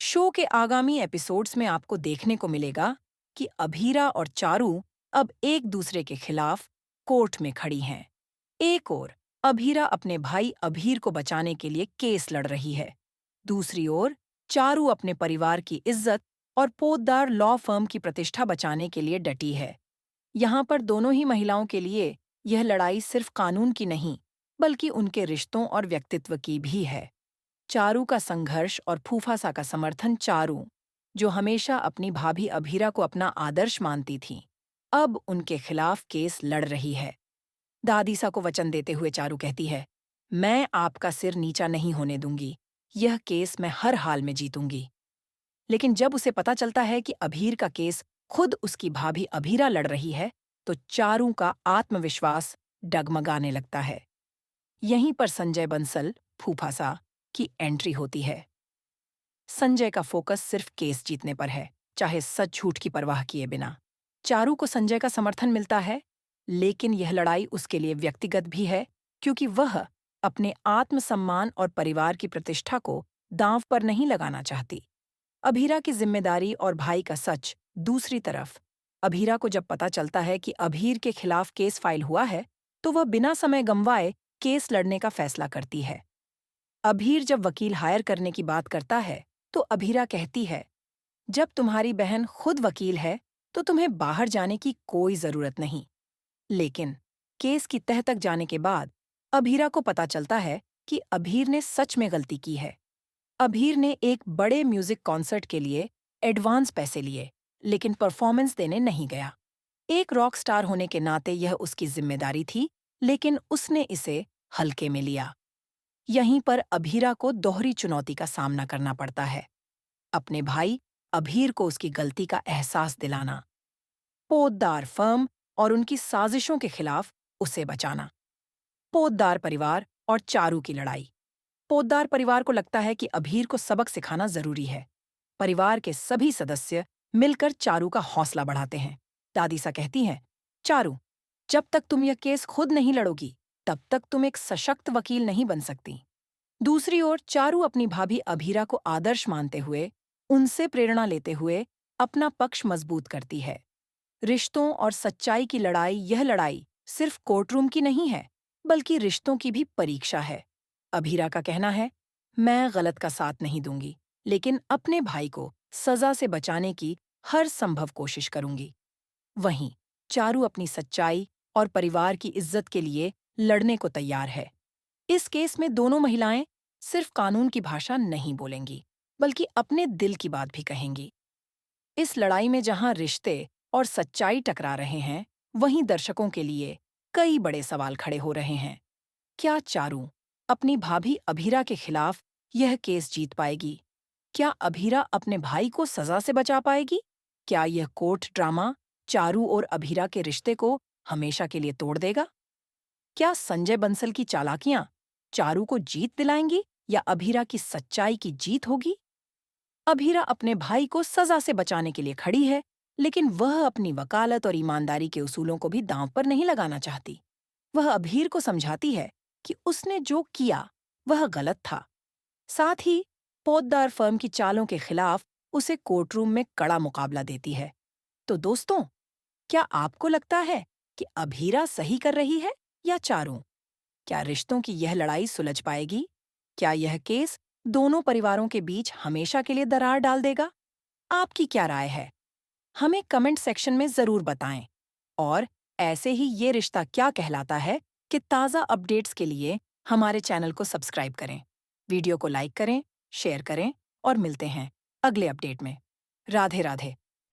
Show के आगामी episodes में आपको देखने को मिलेगा कि अभीरा और चारू अब एक दूसरे के खिलाफ कोर्ट में खड़ी हैं। एक ओर अभीरा अपने भाई अभीर को बचाने के लिए केस लड़ रही है। दूसरी ओर चारू अपने परिवार की इज्जत और पोतदार लॉ फर्म की प्रतिष्ठा बचाने के लिए डटी है। यहाँ पर दोनों ही महिलाओं के लिए यह लड़ाई सिर्फ कानून की नहीं, बल्कि उनके रिश्तों और व्यक्तित्व की भी है। चारू का संघर्ष और फूफासा का समर्थन चारू, जो हमेशा अपनी भाभी अभीरा को अपना आदर्श मानती थी, अब उनके खिलाफ केस लड़ रही है। दादीसा को वचन देते हुए चारू कहती है, मैं आपका सिर नीचा नहीं होने दूंगी, यह केस मैं हर हाल में जीतूंगी। लेकिन जब उसे पता चलता है कि अभीर का केस खुद उसकी भाभी अभीरा लड़ रही है, तो चारू का आत्मविश्वास डगमगाने लगता है। यहीं पर संजय बंसल, फूफासा, की एंट्री होती है। संजय का फोकस सिर्फ केस जीतने पर है, चाहे सच झूठ की परवाह किए बिना। चारू को संजय का समर्थन मिलता है, लेकिन यह लड़ाई उसके लिए व्यक्तिगत भी है, क्योंकि वह अपने आत्मसम्मान और परिवार की प्रतिष्ठा को दांव पर नहीं लगाना चाहती। अभीरा की जिम्मेदारी और भाई का सच दूसरी तरफ। अभीरा को जब पता चलता है कि अभीर के खिलाफ केस फाइल हुआ है, तो वह बिना समय गंवाए केस लड़ने का फैसला करती है। अभीर जब वकील हायर करने की बात करता है, तो अभीरा कहती है, जब तुम्हारी बहन खुद वकील है, तो तुम्हें बाहर जाने की कोई जरूरत नहीं। लेकिन केस की तह तक जाने के बाद अभीरा को पता चलता है कि अभीर ने सच में गलती की है। अभीर ने एक बड़े म्यूजिक कॉन्सर्ट के लिए एडवांस पैसे लिए, लेकिन परफॉर्मेंस देने नहीं गया। एक रॉक स्टार होने के नाते यह उसकी जिम्मेदारी थी, लेकिन उसने इसे हल्के में लिया। यहीं पर अभीरा को दोहरी चुनौती का सामना करना पड़ता है। अपने भाई अभीर को उसकी गलती का एहसास दिलाना, पोतदार फर्म और उनकी साजिशों के खिलाफ उसे बचाना। पोतदार परिवार और चारू की लड़ाई। पोतदार परिवार को लगता है कि अभीर को सबक सिखाना जरूरी है। परिवार के सभी सदस्य मिलकर चारू का हौसला बढ़ाते हैं। दादीसा कहती हैं, चारू, जब तक तुम यह केस खुद नहीं लड़ोगी, तब तक तुम एक सशक्त वकील नहीं बन सकती। दूसरी ओर चारू अपनी भाभी अभीरा को आदर्श मानते हुए, उनसे प्रेरणा लेते हुए अपना पक्ष मजबूत करती है। रिश्तों और सच्चाई की लड़ाई, यह लड़ाई सिर्फ कोर्टरूम की नहीं है, बल्कि रिश्तों की भी परीक्षा है। अभीरा का कहना है, मैं गलत का साथ नहीं दूंगी, लेकिन अपने भाई को सजा से बचाने की हर संभव कोशिश करूंगी। वहीं चारू अपनी सच्चाई और परिवार की इज्जत के लिए लड़ने को तैयार है। इस केस में दोनों महिलाएं सिर्फ कानून की भाषा नहीं बोलेंगी, बल्कि अपने दिल की बात भी कहेंगी। इस लड़ाई में जहां रिश्ते और सच्चाई टकरा रहे हैं, वहीं दर्शकों के लिए कई बड़े सवाल खड़े हो रहे हैं। क्या चारू अपनी भाभी अभीरा के खिलाफ यह केस जीत पाएगी? क्या अभीरा अपने भाई को सजा से बचा पाएगी? क्या यह कोर्ट ड्रामा चारू और अभीरा के रिश्ते को हमेशा के लिए तोड़ देगा? क्या संजय बंसल की चालाकियां चारू को जीत दिलाएंगी, या अभीरा की सच्चाई की जीत होगी? अभीरा अपने भाई को सजा से बचाने के लिए खड़ी है, लेकिन वह अपनी वकालत और ईमानदारी के उसूलों को भी दांव पर नहीं लगाना चाहती। वह अभीर को समझाती है कि उसने जो किया वह गलत था। साथ ही फौजदार फर्म की चालों के खिलाफ उसे कोर्टरूम में कड़ा मुकाबला देती है। तो दोस्तों, क्या आपको लगता है कि अभीरा सही कर रही है या चारू? क्या रिश्तों की यह लड़ाई सुलझ पाएगी? क्या यह केस दोनों परिवारों के बीच हमेशा के लिए दरार डाल देगा? आपकी क्या राय है? हमें कमेंट सेक्शन में जरूर बताएं। और ऐसे ही ये रिश्ता क्या कहलाता है कि ताज़ा अपडेट्स के लिए हमारे चैनल को सब्सक्राइब करें, वीडियो को लाइक करें, शेयर करें और मिलते हैं अगले अपडेट में। राधे राधे।